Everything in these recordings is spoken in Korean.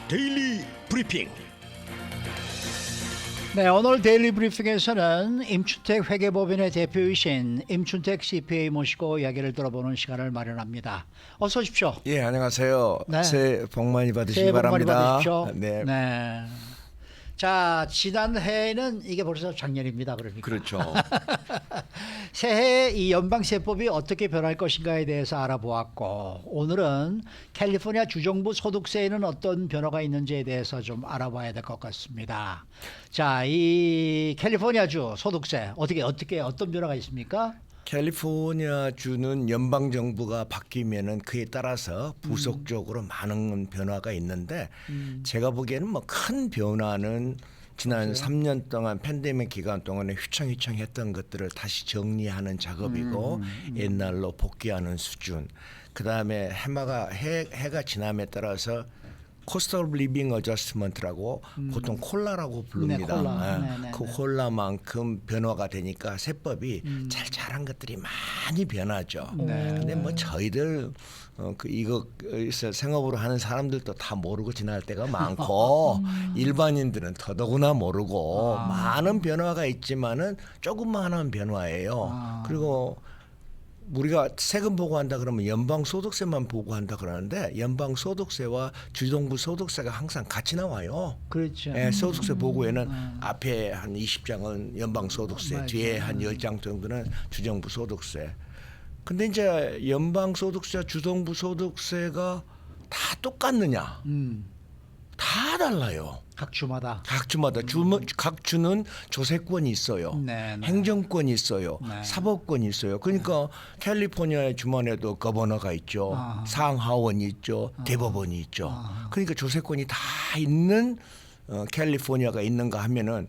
데일리 브리핑. 네, 오늘 데일리 브리핑에서는 임춘택 회계법인의 대표이신 임춘택 CPA 모시고 이야기를 들어보는 시간을 마련합니다. 어서 오십시오. 예, 안녕하세요. 네. 새해 복 많이 받으시기 새해 복 많이 바랍니다. 받으십시오. 네. 네. 자, 지난 해에는 이게 벌써 작년입니다. 그러니까. 그렇죠. 새해 이 연방세법이 어떻게 변할 것인가에 대해서 알아보았고, 오늘은 캘리포니아 주정부 소득세에는 어떤 변화가 있는지에 대해서 좀 알아봐야 될 것 같습니다. 자, 이 캘리포니아주 소득세 어떤 변화가 있습니까? 캘리포니아 주는 연방 정부가 바뀌면은 그에 따라서 부속적으로 많은 변화가 있는데 제가 보기에는 뭐 큰 변화는 지난 3년 동안 팬데믹 기간 동안에 휘청휘청했던 것들을 다시 정리하는 작업이고 옛날로 복귀하는 수준. 그다음에 해가 지남에 따라서 코스트 오브 리빙 어저스트먼트라고 보통 콜라라고 부릅니다. 네, 콜라. 예, 네, 네, 그 네. 콜라만큼 변화가 되니까 세법이 잘 자란 것들이 많이 변하죠. 네. 근데 뭐 저희들 이거에서 생업으로 하는 사람들도 다 모르고 지날 때가 많고 일반인들은 더더구나 모르고 많은 변화가 있지만은 조금만한 변화예요. 그리고 우리가 세금 보고한다 그러면 연방 소득세만 보고한다 그러는데 연방 소득세와 주정부 소득세가 항상 같이 나와요. 그렇죠. 예, 소득세 보고에는 앞에 한 20장은 연방 소득세, 맞아요. 뒤에 한 10장 정도는 주정부 소득세. 근데 이제 연방 소득세, 주정부 소득세가 다 똑같느냐? 다 달라요. 각 주마다. 각 주마다 각 주는 조세권이 있어요. 네, 네. 행정권이 있어요. 네. 사법권이 있어요. 그러니까 캘리포니아의 주만에도 거버너가 있죠. 아. 상하원이 있죠. 대법원이 있죠. 그러니까 조세권이 다 있는 캘리포니아가 있는가 하면은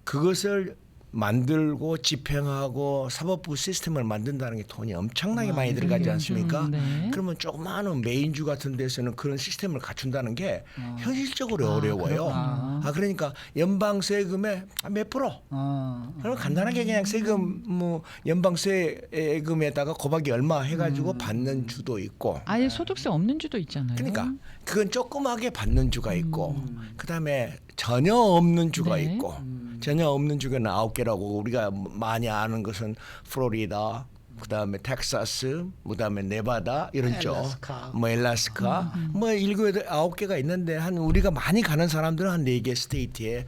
그것을 만들고 집행하고 사법부 시스템을 만든다는 게 돈이 엄청나게 많이 들어가지 않습니까? 네. 그러면 조그마한 메인주 같은 데서는 그런 시스템을 갖춘다는 게 현실적으로 어려워요. 그러니까 연방 세금의 몇 프로? 그럼 간단하게 그냥 세금 뭐 연방 세금에다가 곱하기 얼마 해가지고 받는 주도 있고. 아예 소득세 없는 주도 있잖아요. 그러니까 그건 조그맣게 받는 주가 있고 그다음에 전혀 없는 주가 네. 있고 전혀 없는 주가 9개라고 우리가 많이 아는 것은 플로리다 그다음에 텍사스 그다음에 네바다 이런 엘라스카. 뭐 엘라스카 뭐 7, 9개가 있는데 한 우리가 많이 가는 사람들은 한 4개 스테이트에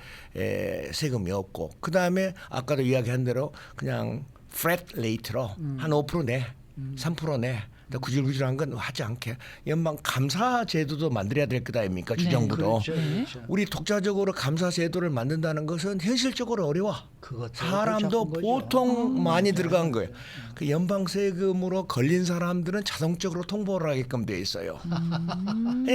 세금이 없고 그다음에 아까도 이야기한 대로 그냥 프렛 레이트로 한 5% 내, 3% 내. 구질구질한 건 하지 않게 연방 감사 제도도 만들어야 될 것 아닙니까? 주정부도. 그렇죠, 그렇죠. 우리 독자적으로 감사 제도를 만든다는 것은 현실적으로 어려워. 그것도 사람도 작은 거죠. 보통 많이 들어간 거예요. 그 연방 세금으로 걸린 사람들은 자동적으로 통보를 하게끔 돼 있어요.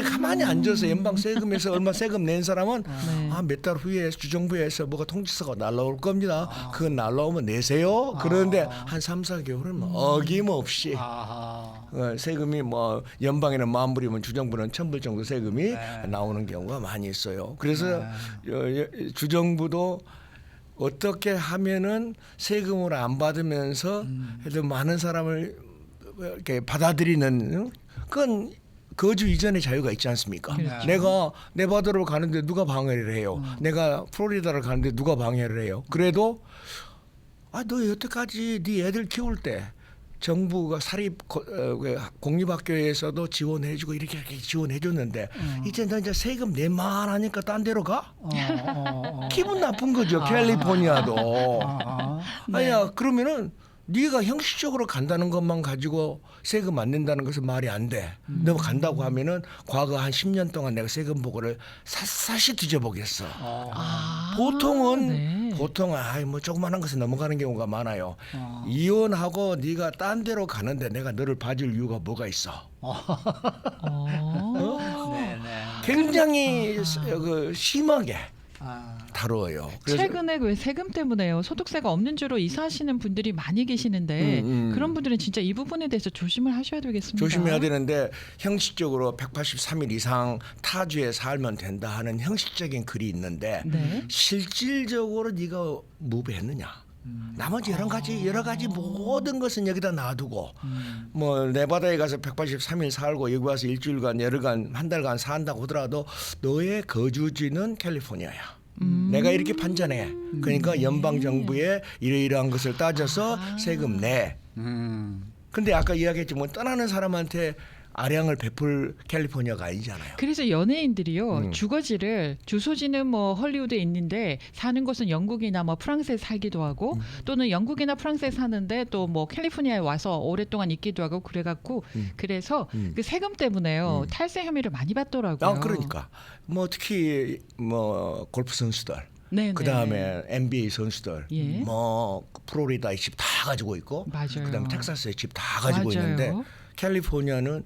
가만히 앉아서 연방 세금에서 얼마 세금 낸 사람은 네. 몇 달 후에 주정부에서 뭐가 통지서가 날라올 겁니다. 그건 날라오면 내세요. 그런데 한 3, 4개월은 어김없이 아하. 세금이 뭐 연방에는 10,000불이면 주정부는 1,000불 정도 세금이 나오는 경우가 많이 있어요. 그래서 주정부도 어떻게 하면은 세금을 안 받으면서 해도 많은 사람을 이렇게 받아들이는 그건 거주 이전의 자유가 있지 않습니까? 그렇죠. 내가 네바다로 가는데 누가 방해를 해요? 내가 플로리다를 가는데 누가 방해를 해요? 그래도 너 여태까지 네 애들 키울 때 정부가 공립학교에서도 지원해주고 이렇게 지원해줬는데 이제 너 이제 세금 내만 하니까 딴 데로 가? 기분 나쁜 거죠. 캘리포니아도. 아니야 그러면은 네가 형식적으로 간다는 것만 가지고 세금 안 낸다는 것은 말이 안 돼. 너 간다고 하면은 과거 한 10년 동안 내가 세금 보고를 샅샅이 뒤져보겠어. 보통은 뭐 조그마한 것에 넘어가는 경우가 많아요. 이혼하고 네가 딴 데로 가는데 내가 너를 봐줄 이유가 뭐가 있어? 굉장히 심하게 다뤄요. 그래서 최근에 왜 세금 때문에요. 소득세가 없는 주로 이사하시는 분들이 많이 계시는데 그런 분들은 진짜 이 부분에 대해서 조심을 하셔야 되겠습니다. 조심해야 되는데 형식적으로 183일 이상 타주에 살면 된다 하는 형식적인 글이 있는데 네. 실질적으로 네가 무브했느냐? 나머지 여러 가지 모든 것은 여기다 놔두고 뭐 네바다에 가서 183일 살고 여기 와서 일주일간 열흘간 한 달간 산다고 하더라도 너의 거주지는 캘리포니아야. 내가 이렇게 판단해. 그러니까 연방 정부에 이러이러한 것을 따져서 세금 내. 근데 아까 이야기했지만 떠나는 사람한테 아량을 베풀 캘리포니아가 아니잖아요. 그래서 연예인들이요 주거지를 주소지는 뭐 헐리우드에 있는데 사는 곳은 영국이나 뭐 프랑스에 살기도 하고 또는 영국이나 프랑스에 사는데 또 뭐 캘리포니아에 와서 오랫동안 있기도 하고 그래갖고 그래서 그 세금 때문에요 탈세 혐의를 많이 받더라고요. 아 그러니까 뭐 특히 뭐 골프 선수들. 네, 그다음에 NBA 선수들, 예. 뭐 플로리다에 집 다 가지고 있고, 맞아요. 그다음에 텍사스에 집 다 가지고 맞아요. 있는데 캘리포니아는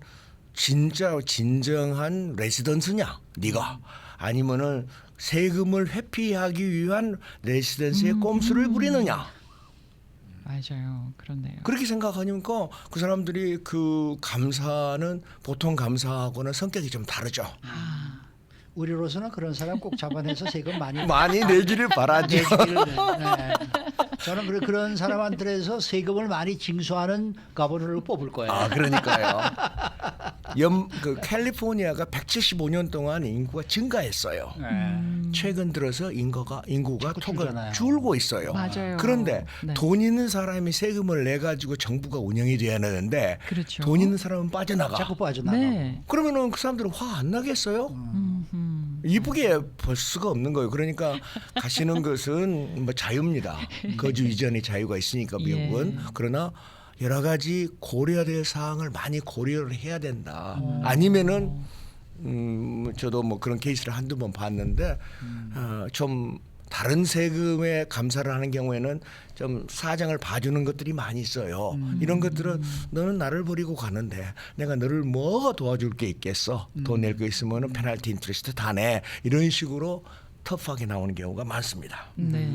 진짜 진정한 레지던스냐, 네가 아니면은 세금을 회피하기 위한 레지던스의 꼼수를 부리느냐. 맞아요. 그렇네요. 그렇게 생각하니까 그 사람들이 그 감사는 보통 감사하고는 성격이 좀 다르죠. 우리로서는 그런 사람 꼭 잡아내서 세금 많이 내기를 바라죠. 내주기를, 네. 저는 그런 사람한테서 세금을 많이 징수하는 가버너를 뽑을 거예요. 아 그러니까요. 그 캘리포니아가 175년 동안 인구가 증가했어요. 최근 들어서 인구가 자꾸 톡을 줄잖아요. 줄고 있어요. 맞아요. 그런데 네. 돈 있는 사람이 세금을 내 가지고 정부가 운영이 돼야 되는데 그렇죠. 돈 있는 사람은 빠져나가. 자꾸 빠져나가. 네. 그러면은 그 사람들은 화 안 나겠어요? 이쁘게 볼 수가 없는 거예요. 그러니까 가시는 것은 뭐 자유입니다. 거주 이전의 자유가 있으니까 미국은. 그러나 여러 가지 고려될 사항을 많이 고려를 해야 된다. 아니면은 저도 뭐 그런 케이스를 한두 번 봤는데 좀 다른 세금에 감사를 하는 경우에는 좀 사정을 봐주는 것들이 많이 있어요. 이런 것들은 너는 나를 버리고 가는데 내가 너를 뭐가 도와줄 게 있겠어. 돈 낼 거 있으면 페널티 인트레스트 다 내. 이런 식으로 터프하게 나오는 경우가 많습니다. 네.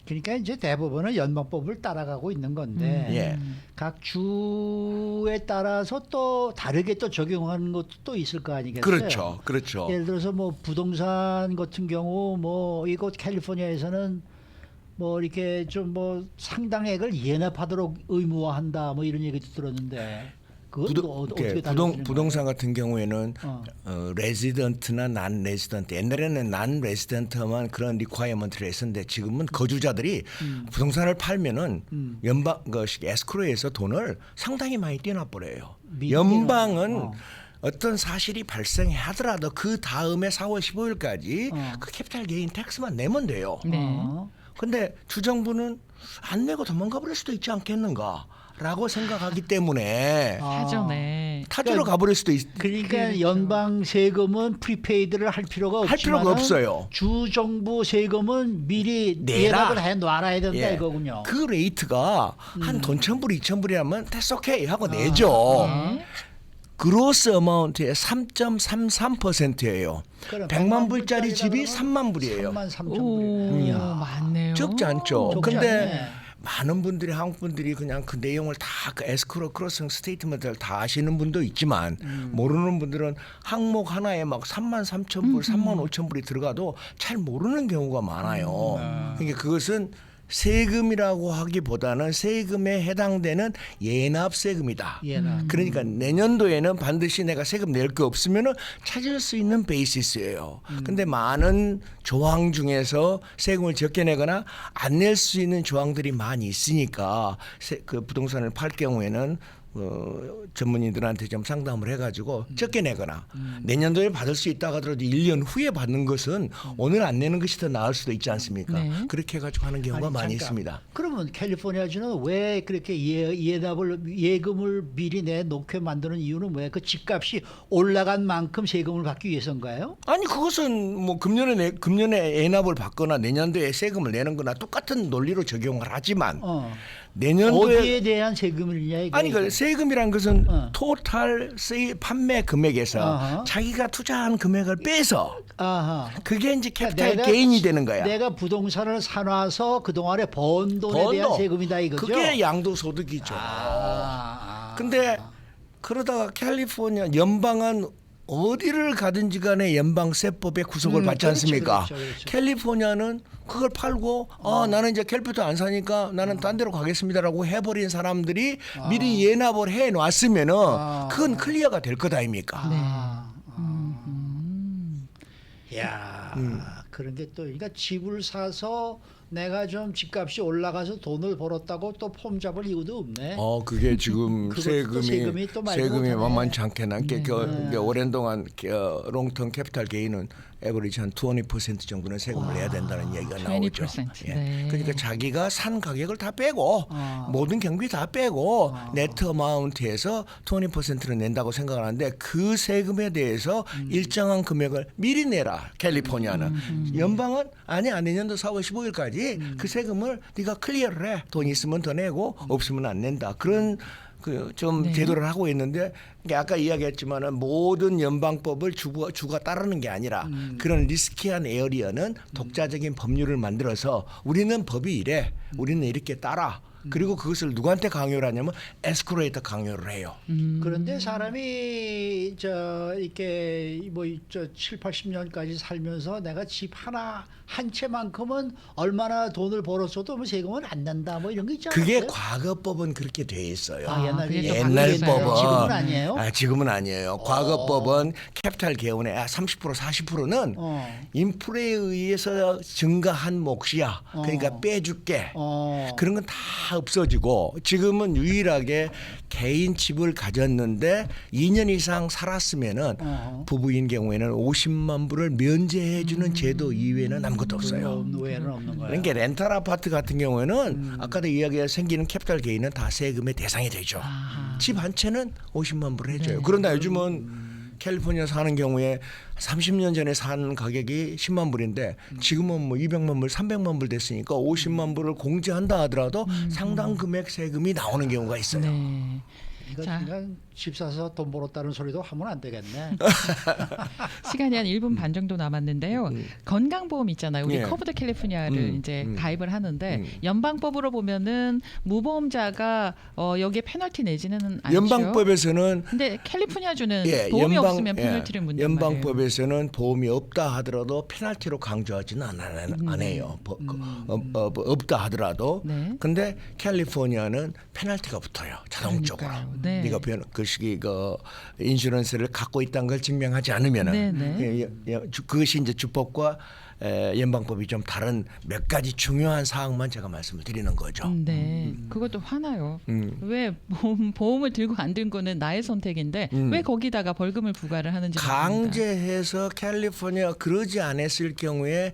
그러니까 이제 대부분은 연방법을 따라가고 있는 건데 예. 각 주에 따라서 또 다르게 또 적용하는 것도 또 있을 거 아니겠어요? 그렇죠. 그렇죠. 예를 들어서 뭐 부동산 같은 경우 뭐 이곳 캘리포니아에서는 뭐 이렇게 좀 뭐 상당액을 예납하도록 의무화한다 뭐 이런 얘기도 들었는데 그건 또 어떻게 달라지는 부동산 같은 경우에는 어. 레지던트나 난 레지던트 옛날에는 난 레지던트만 그런 리ኳ이어먼트를 했었는데 지금은 거주자들이 부동산을 팔면은 연방 그 에스크로에서 돈을 상당히 많이 떼놔 버려요. 연방은 어떤 사실이 발생하더라도 그 다음에 4월 15일까지 그 캐피탈 게인 텍스만 내면 돼요. 네. 근데 주정부는 안 내고 도망가 버릴 수도 있지 않겠는가라고 생각하기 때문에 사전에 타주로 가버릴 수도 있. 그러니까 그렇죠. 연방 세금은 프리페이드를 할 필요가 없지만 할 필요가 없어요. 주 정부 세금은 미리 내라. 예납을 해 놔야 된다 예. 이거군요. 그 레이트가 한 돈 1,000불, 2,000불이라면 that's okay 하고 내죠. 네. 그로스 어마운트의 3.33%예요. 100만 불짜리 집이 3만 불이에요. 3만 3천 오, 불이에요. 맞네요. 적지 않죠. 적지 근데 않네. 많은 분들이 한국 분들이 그냥 그 내용을 다 그 에스크로 크로싱 스테이트먼트를 다 아시는 분도 있지만 모르는 분들은 항목 하나에 막 3만 3천 불, 3만 5천 불이 들어가도 잘 모르는 경우가 많아요. 그러니까 그것은 세금이라고 하기보다는 세금에 해당되는 예납 세금이다. 예납. 그러니까 내년도에는 반드시 내가 세금 낼 거 없으면은 찾을 수 있는 베이시스예요. 근데 많은 조항 중에서 세금을 적게 내거나 안 낼 수 있는 조항들이 많이 있으니까 그 부동산을 팔 경우에는 전문인들한테 좀 상담을 해가지고 적게 내거나 내년도에 받을 수 있다 하더라도 1년 후에 받는 것은 오늘 안 내는 것이 더 나을 수도 있지 않습니까? 네. 그렇게 해가지고 하는 경우가 아니, 많이 잠깐. 있습니다. 그러면 캘리포니아주는 왜 그렇게 예금을 미리 내놓게 만드는 이유는 왜 그 집값이 올라간 만큼 세금을 받기 위해서인가요? 아니 그것은 뭐 금년에 예납을 받거나 내년도에 세금을 내는 거나 똑같은 논리로 적용을 하지만 내년도에 어디에 대한 세금이냐 이게? 아니 그 세금이란 것은 어. 토탈 판매 금액에서 어허. 자기가 투자한 금액을 빼서 아하. 그게 이제 캐피탈 그러니까 내가 게인이 되는 거야. 내가 부동산을 사놔서 그 동안에 번 돈에 대한 세금이다 이거죠. 그게 양도소득이죠. 아. 근데 그러다가 캘리포니아 연방은 어디를 가든지 간에 연방세법의 구속을 받지 그렇죠, 않습니까? 그렇죠. 캘리포니아는 그걸 팔고 나는 이제 캘리포니아 안 사니까 나는 딴 데로 가겠습니다라고 해버린 사람들이 미리 예납을 해놨으면은 그건 클리어가 될 것 아닙니까? 야, 그런 게 또 그러니까 집을 사서 내가 좀 집값이 올라가서 돈을 벌었다고 또 폼 잡을 이유도 없네. 그게 지금 그것도 또 세금이 또 말도 세금이 못하네. 만만치 않게 난게 오랜 동안 롱텀 캐피탈 게인은 에버리지 한 20% 정도는 세금을 내야 된다는 얘기가 나오죠. 20%. 예. 네. 그러니까 자기가 산 가격을 다 빼고 모든 경비 다 빼고 네트 어마운트에서 20%를 낸다고 생각하는데 그 세금에 대해서 일정한 금액을 미리 내라. 캘리포니아는 연방은 아니 내년도 4월 15일까지 그 세금을 네가 클리어를 해. 돈 있으면 더 내고 없으면 안 낸다. 그런 좀 네. 제도를 하고 있는데 아까 이야기했지만은 모든 연방법을 주가 따르는 게 아니라 그런 리스키한 에어리어는 독자적인 법률을 만들어서 우리는 법이 이래, 우리는 이렇게 따라. 그리고 그것을 누구한테 강요를 하냐면 에스컬레이터 강요를 해요. 그런데 사람이 이렇게 뭐 7, 80년까지 살면서 내가 집 하나 한 채만큼은 얼마나 돈을 벌었어도 뭐 세금은 안 낸다 뭐 이런 거 있잖아요. 그게 과거법은 그렇게 돼 있어요. 그게 또 옛날 바뀌었어요. 법은 지금은 아니에요? 지금은 아니에요. 과거법은 캐피탈 개운의 30% 40%는 인플레에 의해서 증가한 몫이야. 그러니까 빼줄게. 그런 건 다 없어지고 지금은 유일하게 개인 집을 가졌는데 2년 이상 살았으면은 부부인 경우에는 50만 불을 면제해 주는 제도 이외에는 아무것도 없어요. 외에는 없는 거예요. 그러니까 렌탈 아파트 같은 경우에는 아까도 이야기한 생기는 캐피탈 게인은 다 세금의 대상이 되죠. 집 한 채는 50만 불 해줘요. 네. 그런데 요즘은 캘리포니아 사는 경우에 30년 전에 산 가격이 10만 불인데 지금은 뭐 200만 불, 300만 불 됐으니까 50만 불을 공제한다 하더라도 상당 금액 세금이 나오는 경우가 있어요. 네. 이거 자. 그냥 집 사서 돈 벌었다는 소리도 하면 안 되겠네. 시간이 한 1분 반 정도 남았는데요. 건강보험 있잖아요. 우리 예. 커브드 캘리포니아를 이제 가입을 하는데 연방법으로 보면은 무보험자가 여기에 페널티 내지는 않죠. 연방법에서는 근데 캘리포니아주는 보험이 없으면 페널티를 묻는 말이에요. 연방법에서는 보험이 없다 하더라도 페널티로 강조하지는 안 해요. 없다 하더라도. 네. 근데 캘리포니아는 페널티가 붙어요. 자동적으로. 그러니까요. 네. 네가 그 시기 인슈런스를 갖고 있다는 걸 증명하지 않으면은 네, 네. 그것이 이제 주법과 연방법이 좀 다른 몇 가지 중요한 사항만 제가 말씀을 드리는 거죠. 네, 그것도 화나요. 왜 보험을 들고 안 든 거는 나의 선택인데 왜 거기다가 벌금을 부과를 하는지 강제해서 캘리포니아 그러지 않았을 경우에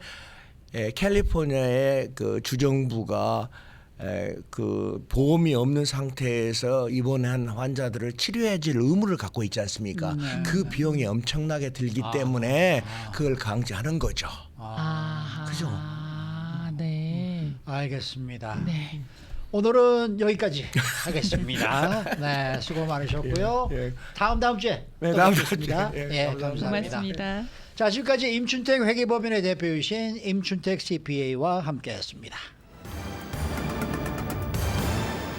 캘리포니아의 그 주정부가 그 보험이 없는 상태에서 입원한 환자들을 치료해줄 의무를 갖고 있지 않습니까? 그 비용이 엄청나게 들기 때문에 그걸 강제하는 거죠. 그죠? 네. 알겠습니다. 네. 오늘은 여기까지 하겠습니다. 네, 수고 많으셨고요. 예. 다음 주에 네, 또 다음 뵙겠습니다. 주에. 예, 예, 감사합니다. 감사합니다. 고맙습니다. 자, 지금까지 임춘택 회계법인의 대표이신 임춘택 CPA와 함께했습니다.